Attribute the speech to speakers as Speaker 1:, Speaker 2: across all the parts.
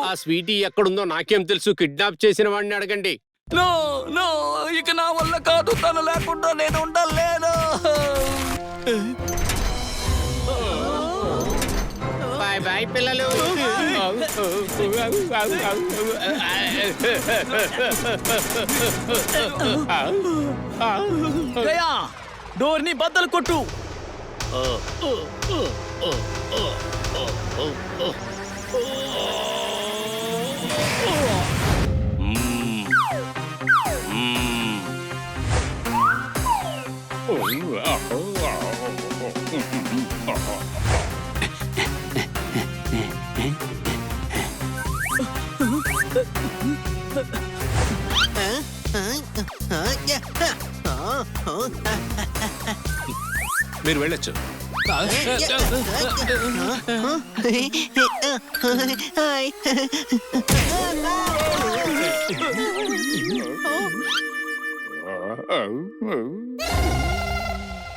Speaker 1: ఆ స్వీటీ ఎక్కడుందో నాకేం తెలుసు. కిడ్నాప్ చేసిన వాడిని అడగండి.
Speaker 2: నో నో, ఇక నా వల్ల కాదు. తను లేకుండా నేను ఉండలేను.
Speaker 1: బాయ్ బాయ్ పిల్లలు.
Speaker 2: గయా, డోర్ని బద్దలు కొట్టు.
Speaker 3: మీరు వెళ్ళొచ్చు.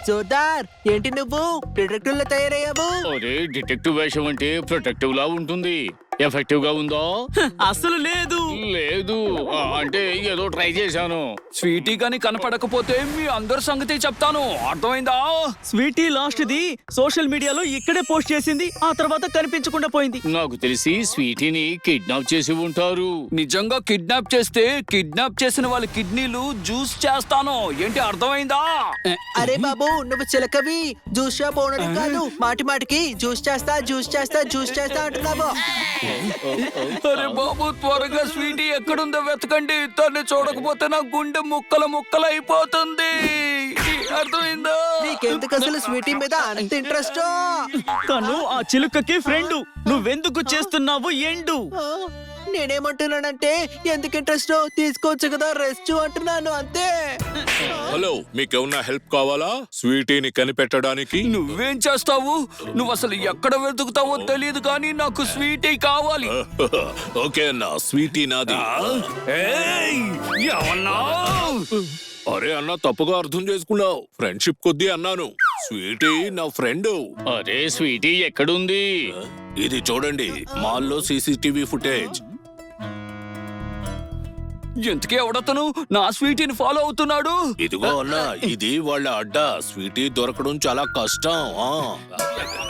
Speaker 4: జోర్దార్, ఏంటి నువ్వు డిటెక్టివ్ లో తయారయ్యావు?
Speaker 5: అరే, డిటెక్టివ్ వేషం అంటే ప్రొటెక్టివ్ లా ఉంటుంది. ఎఫెక్టివ్ గా ఉందో?
Speaker 2: అసలు లేదు.
Speaker 5: లేదు, అంటే ఏదో ట్రై చేశాను.
Speaker 2: స్వీటీ గాని కనపడకపోతే మీ అందరి సంగతి చెప్తాను. అర్థమైందా? స్వీటీ లాస్ట్ ది సోషల్ మీడియాలో ఇక్కడే పోస్ట్ చేసింది. ఆ తర్వాత కనిపించకుండా పోయింది.
Speaker 5: నాకు తెలిసి స్వీటీని కిడ్నాప్ చేసి ఉంటారు.
Speaker 2: నిజంగా కిడ్నాప్ చేస్తే కిడ్నాప్ చేసిన వాళ్ళ కిడ్నీలు జ్యూస్ చేస్తాను. ఏంటి, అర్థమైందా?
Speaker 4: అరే బాబు, నువ్వు చిలకవి. జ్యూస్ షాప్ ఓనర్ కాదు. మాటి మాటికి జ్యూస్ చేస్తా జ్యూస్ చేస్తా జ్యూస్ చేస్తా అంటున్నావు.
Speaker 2: అరే బాబు, త్వరగా స్వీటీ ఎక్కడుందో వెతకండి. తను చూడకపోతే నా గుండె ముక్కలు ముక్కలు అయిపోతుంది. అర్థమైందా?
Speaker 4: నీకెందుకు అసలు స్వీటీ మీద అంత ఇంట్రెస్ట్?
Speaker 2: తను ఆ చిలుకకి ఫ్రెండ్. నువ్వెందుకు చేస్తున్నావు ఎండు?
Speaker 4: నేనేమంటున్నానంటే, ఎందుకు ఇంట్రెస్ట్ తీసుకోవచ్చు కదా, రెస్ట్ అంటున్నాను అంతే.
Speaker 3: హలో, మీకేమన్నా హెల్ప్ కావాలా స్వీటీని కనిపెట్టడానికి?
Speaker 2: నువ్వేం చేస్తావు? నువ్వు అసలు ఎక్కడ వెతుకుతావో తెలియదు, కానీ నాకు స్వీటీ కావాలి.
Speaker 3: ఓకే అన్న, స్వీటీ నాది.
Speaker 2: ఏయ్, ఏమన్నా?
Speaker 3: అరే అన్న, తప్పుగా అర్థం చేసుకున్నావు. ఫ్రెండ్షిప్ కొద్దీ అన్నాను. స్వీటీ నా ఫ్రెండ్.
Speaker 5: అరే, స్వీటీ ఎక్కడుంది?
Speaker 3: ఇది చూడండి, మాల్లో సీసీటీవీ ఫుటేజ్.
Speaker 2: ఎందుకే ఎవడతను నా స్వీటీని ఫాలో అవుతున్నాడు?
Speaker 3: ఇదిగో అన్న, ఇది వాళ్ళ అడ్డా. స్వీటీ దొరకడం చాలా కష్టం.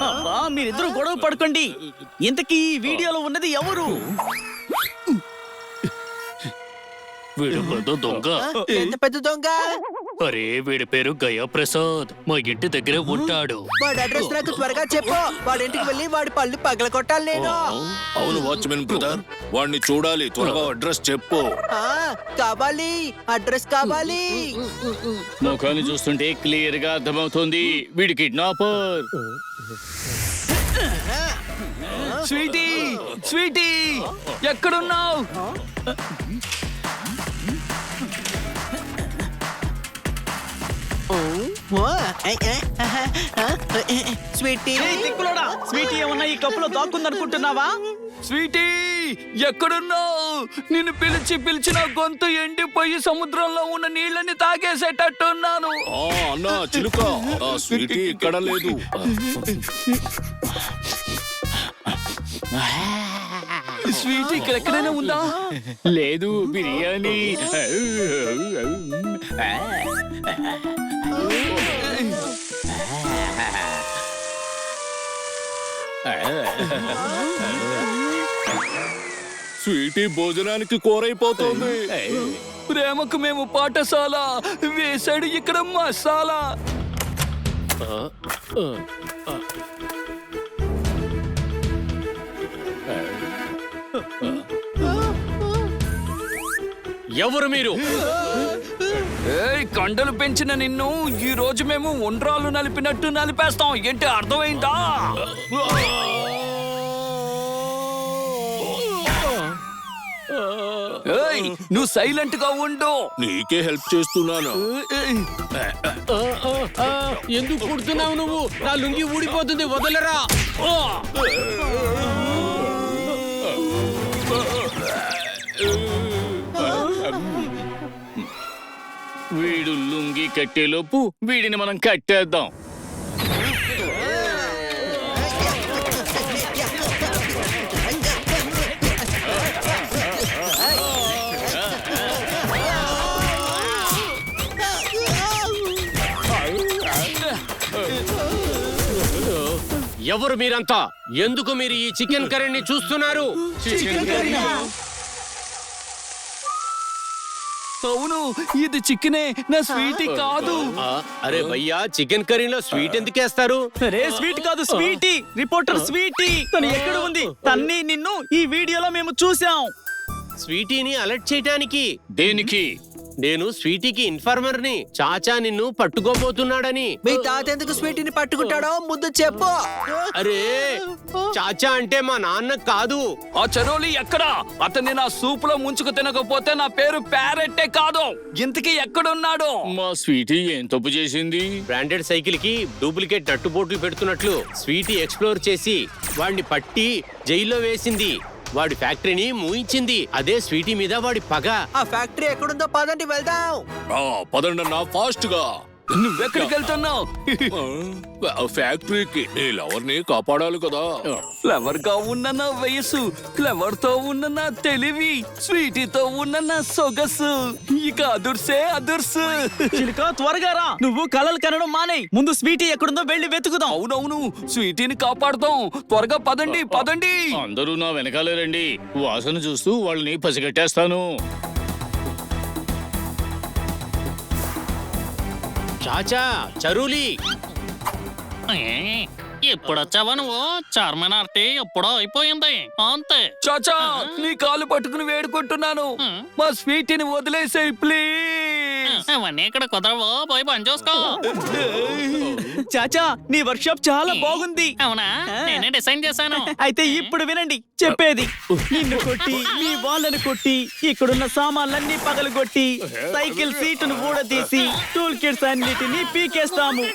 Speaker 2: అబ్బా, మీరిద్దరూ గొడవ పడకండి. ఇంతకీ ఈ వీడియోలో ఉన్నది ఎవరు?
Speaker 5: వీడు పెద్ద దొంగ.
Speaker 4: ఎంత పెద్ద దొంగ?
Speaker 5: అరే, వీడి పేరు గయా ప్రసాద్. మా ఇంటి దగ్గరే ఉంటాడు.
Speaker 4: వాడి అడ్రస్ నాకు త్వరగా చెప్పు. వాడి ఇంటికి వెళ్ళి వాడి పళ్ళు పగల కొట్టాలి నేను.
Speaker 3: అవును వాచ్మెన్ బ్రదర్, వాడిని చూడాలి. త్వరగా అడ్రస్ చెప్పు.
Speaker 4: కావాలి, అడ్రస్ కావాలి.
Speaker 5: ముఖాన్ని చూస్తుంటే క్లియర్ గా అర్థమవుతుంది వీడి కిడ్నాపర్.
Speaker 2: స్వీటీ, స్వీటీ, ఎక్కడున్నావు?
Speaker 4: స్వీటీ,
Speaker 2: స్వీటీ ఏమన్నా ఈ కప్పులో దాక్కుందనుకుంటున్నావా? స్వీటీ, ఎక్కడున్నావు? నిన్ను పిలిచి పిలిచి నా గొంతు ఎండిపోయి సముద్రంలో ఉన్న నీళ్ళని తాగేసేటట్టున్నాను.
Speaker 3: అన్న చిలుక, స్వీటీ ఇక్కడ లేదు.
Speaker 2: స్వీటీ ఇక్కడ ఎక్కడైనా ఉందా?
Speaker 5: లేదు, బిర్యానీ.
Speaker 3: స్వీటీ భోజనానికి కోరైపోతుంది.
Speaker 2: ప్రేమకు మేము పాఠశాల, వేసాడు ఇక్కడ మసాలా.
Speaker 1: ఎవరు మీరు?
Speaker 2: ఏయ్, కండలు పెంచిన నిన్ను ఈ రోజు మేము ఉండ్రాలు నలిపినట్టు నలిపేస్తాం. ఏంటి, అర్థమైందా? ఏయ్, నువ్వు సైలెంట్ గా ఉండు.
Speaker 3: నీకే హెల్ప్ చేస్తున్నాను.
Speaker 1: ఎందుకు కుడుతున్నావు నువ్వు? నా లుంగి ఊడిపోతుంది, వదలరా.
Speaker 5: వీడు లుంగి కట్టేలోపు వీడిని మనం కట్టేద్దాం.
Speaker 1: ఎవరు మీరంతా? ఎందుకు మీరు ఈ చికెన్ కర్రీని చూస్తున్నారు?
Speaker 2: అవును, ఇది చికెనే, నా స్వీటీ కాదు.
Speaker 1: అరే భయ్యా, చికెన్ కర్రీలో స్వీట్ ఎందుకేస్తారు?
Speaker 2: అరే స్వీట్ కాదు, స్వీటీ. రిపోర్టర్ స్వీటీ తను ఎక్కడ ఉంది? తన్ని నిన్ను ఈ వీడియోలో మేము చూసాం.
Speaker 1: స్వీటీని అలర్ట్ చేయడానికి.
Speaker 5: దేనికి?
Speaker 1: నేను స్వీటీకి ఇన్ఫార్మర్ని. చాచా నిన్ను పట్టుకోబోతున్నాడని.
Speaker 4: మీ తాత ఎందుకు స్వీటీని పట్టుకుంటాడో ముందు చెప్పు.
Speaker 1: అరే, చాచా అంటే మా నాన్న కాదు.
Speaker 2: ఆ చరోలి ఎక్కడా? అతన్ని నా సూప్ లో ముంచుకు తినకపోతే నా పేరు ప్యారెట్టే కాదు. ఇంతకీ ఎక్కడున్నాడు?
Speaker 5: మా స్వీటీ ఏం తప్పు చేసింది?
Speaker 1: బ్రాండెడ్ సైకిల్ కి డూప్లికేట్ నట్టుబోట్లు పెడుతున్నట్లు స్వీటీ ఎక్స్ప్లోర్ చేసి వాడిని పట్టి జైల్లో వేసింది. వాడి ఫ్యాక్టరీని మూయించింది. అదే స్వీటీ మీద వాడి పగ.
Speaker 4: ఆ ఫ్యాక్టరీ ఎక్కడుందో పదండి వెళ్దాం.
Speaker 3: పదండన్నా ఫాస్ట్ గా.
Speaker 2: నువ్వెక్కడికి వెళ్తున్నావు?
Speaker 3: ఫ్యాక్టరీకి. నీ లవర్ని కాపాడాలి కదా.
Speaker 2: ఫ్లవర్ గా ఉన్న నా వయసు, ఫ్లవర్ తో ఉన్న నా తెలివి, స్వీటీతో ఉన్న నా సొగసు, ఇక అదుర్సే అదుర్సు. చిలుక త్వరగా రా, నువ్వు కలలు కనడం మానే. ముందు స్వీటీ ఎక్కడుందో వెళ్ళి వెతుకుదాం. అవునవును, స్వీటీని కాపాడుతాం. త్వరగా పదండి పదండి.
Speaker 5: అందరూ నా వెనకాలే రండి. వాసన చూస్తూ వాళ్ళని పసిగట్టేస్తాను.
Speaker 1: చాచా, చరులి.
Speaker 6: ఎప్పుడొచ్చావా నువ్వు? చార్మినార్ టీ ఎప్పుడో అయిపోయింది అంతే.
Speaker 2: చాచా, నీ కాలు పట్టుకుని వేడుకుంటున్నాను. మా స్వీటీని వదిలేసేయ్ ప్లీజ్.
Speaker 6: అవన్నీ ఇక్కడ కుదరవు, పోయి పని చూసుకో.
Speaker 2: చాచా, నీ వర్క్ షాప్ చాలా బాగుంది.
Speaker 6: అవునా? నేనే డిసైన్ చేశాను.
Speaker 2: అయితే ఇప్పుడు వినండి చెప్పేది. నిన్ను కొట్టి, మీ వాళ్ళని కొట్టి, ఇక్కడున్న సామాన్లన్నీ పగలగొట్టి, సైకిల్ సీటును ఊడదీసి, టూల్ కిట్స్ అన్నిటినీ పీకేస్తాము.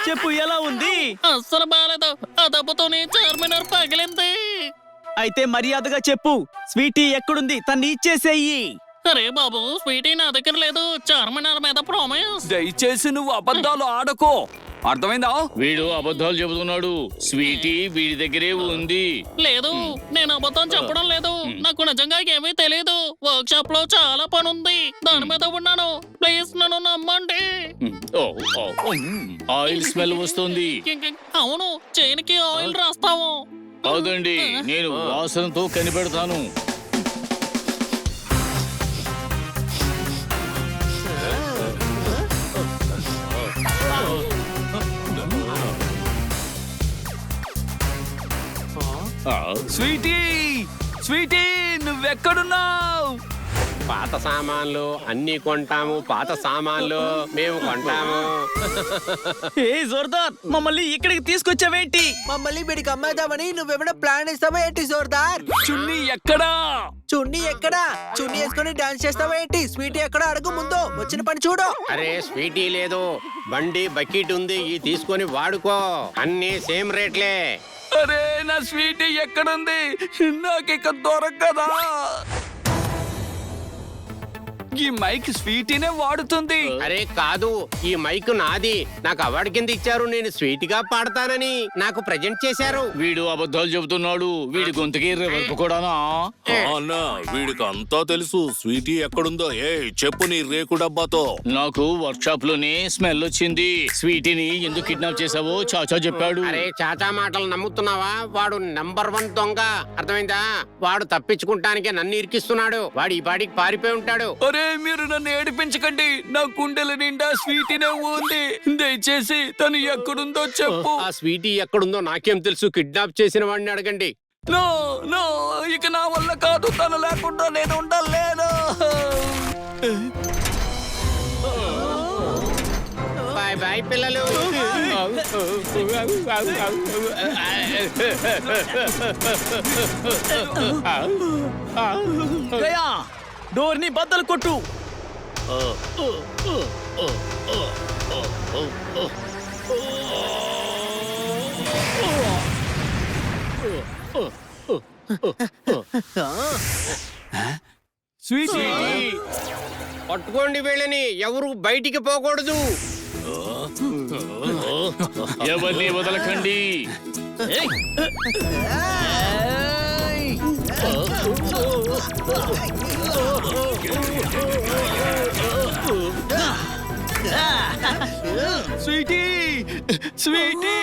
Speaker 2: చెప్పు ఎలా ఉంది?
Speaker 6: అస్సలు బాలేదు. ఆ దెబ్బతోనే చార్మినార్ పగిలింది.
Speaker 2: అయితే మర్యాదగా చెప్పు, స్వీటీ ఎక్కడుంది? తన్ని ఇచ్చేసేయి.
Speaker 6: అరే బాబు, స్వీటీ నా దగ్గర లేదు. చార్మినార్ మీద ప్రామిస్.
Speaker 2: దయచేసి నువ్వు అబద్ధాలు ఆడకో, అర్థమైందా?
Speaker 5: వీడు అబద్ధాలు చెబుతున్నాడు. స్వీటీ వీడి దగ్గరే ఉంది.
Speaker 6: లేదు, నేను అబద్ధం చెప్పడం లేదు. నాకు నిజంగా ఏమీ తెలియదు. వర్క్ షాప్ లో చాలా పని ఉంది, దాని మీద ఉన్నాను. ప్లీజ్ నన్ను నమ్మండి.
Speaker 5: ఓ, ఓ, ఓ. ఆయిల్ స్మెల్ వస్తుంది.
Speaker 6: అవును, చైన్కి ఆయిల్ రాస్తాము.
Speaker 5: అవునండి, నేను వాసనతో కనిపెడతాను.
Speaker 2: Sweety, Sweety నువ్వెక్కడున్నావు?
Speaker 1: పాత సామాన్లు అన్ని కొంటాము. పాత సామాన్లు మేము కొంటాము.
Speaker 2: ఏ జోర్దార్, మమ్మల్ని ఇక్కడికి తీసుకొచ్చావేంటి?
Speaker 4: మమ్మల్ని వీడికి అమ్మేద్దామని నువ్వేమైనా ప్లాన్ ఇస్తావా ఏంటి జోర్దార్?
Speaker 2: చున్నీ ఎక్కడా?
Speaker 4: చున్నీ ఎక్కడా? చున్నీ వేసుకొని డాన్స్ చేస్తావా ఏంటి? స్వీటీ ఎక్కడ అడుగు ముందు, వచ్చిన పని చూడు.
Speaker 1: అరే స్వీటీ లేదు, బండి బకెట్ ఉంది, ఈ తీసుకొని వాడుకో. అన్ని సేమ్ రేట్లే.
Speaker 2: అరే నా స్వీటీ ఎక్కడుంది? నాకిక దొరకదా? ఈ మైక్ స్వీటీనే వాడుతుంది.
Speaker 1: అరే కాదు, ఈ మైక్ నాది. నాకు అవార్డు కింద ఇచ్చారు. నేను స్వీట్ గా పాడతానని నాకు ప్రజెంట్ చేశారు.
Speaker 5: వీడు అబద్ధాలు చెబుతున్నాడు. వీడి గొంతుకి రివర్పు కూడానా?
Speaker 3: అన్నా, వీడికి అంతా తెలుసు. స్వీటీ ఎక్కడుందో చెప్పు నీ రేకు డబ్బాతో.
Speaker 5: నాకు వర్క్ షాప్ లోనే స్మెల్ వచ్చింది. స్వీటీని ఎందుకు కిడ్నాప్ చేసావో చాచా చెప్పాడు.
Speaker 1: అరే చాచా మాటలు నమ్ముతున్నావా? వాడు నంబర్ 1 దొంగ, అర్థమైందా? వాడు తప్పించుకుంటానికే నన్ను ఇరికిస్తున్నాడు. వాడు ఈ పాటికి పారిపోయి ఉంటాడు.
Speaker 2: అరే మీరు నన్ను ఏడిపించకండి, నా గుండెల నిండా స్వీటీనే ఉంది. దయచేసి తను ఎక్కడుందో చెప్పు.
Speaker 1: ఆ స్వీటీ ఎక్కడుందో నాకేం తెలుసు? కిడ్నాప్ చేసిన వాడిని అడగండి.
Speaker 2: నో నో, ఇక నా వల్ల కాదు. తను లేకుండా నేను ఉండలేను.
Speaker 1: బాయ్ బాయ్ పిల్లలు.
Speaker 2: గయా, డోర్ ని బద్దలు కొట్టు. స్వీటీ,
Speaker 1: పట్టుకోండి వీళ్ళని, ఎవరు బయటికి పోకూడదు.
Speaker 5: ఎవరిని వదలకండి.
Speaker 2: Sweety, Sweety.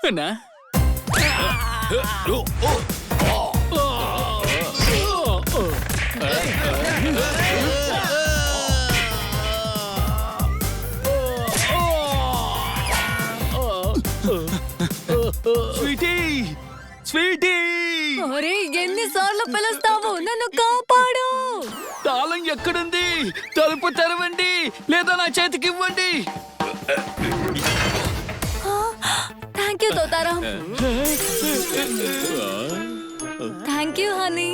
Speaker 2: అన్నా స్వీటీ స్వీటీ
Speaker 7: అరే ఎన్నిసార్లు పిలుస్తావు నన్ను కాపాడు.
Speaker 2: తాళం ఎక్కడుంది? తలుపు తెరవండి లేదా నా చేతికి ఇవ్వండి.
Speaker 7: Thank you Totaram. Thank you honey.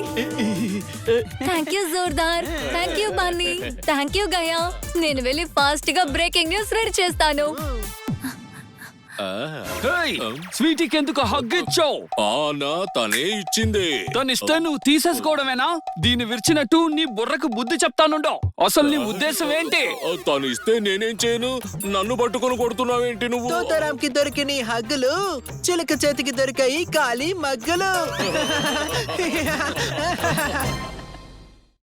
Speaker 7: Thank you Zordar. Thank you Bunny. Thank you Gaya. నేను వెళ్ళి ఫాస్ట్ గా బ్రేకింగ్ న్యూస్ రెడీ చేస్తాను.
Speaker 2: హేయ్, స్వీటీకి ఎందుకు హగ్ ఇచ్చావు?
Speaker 3: అన్నా తనే ఇచ్చింది.
Speaker 2: తను ఇస్తే నువ్వు తీసేసుకోవడమేనా? దీన్ని విరిచినట్టు నీ బుర్రకు బుద్ధి చెప్తానుండో. అసలు నీ ఉద్దేశం ఏంటి?
Speaker 3: తను ఇస్తే నేనేం చేయను? నన్ను పట్టుకొని కొడుతున్నావేంటి నువ్వు?
Speaker 4: తోతారాంకి దొరికిన ఈ హగ్గులు చిలక చేతికి దొరికాయి ఖాళీ మగ్గులు.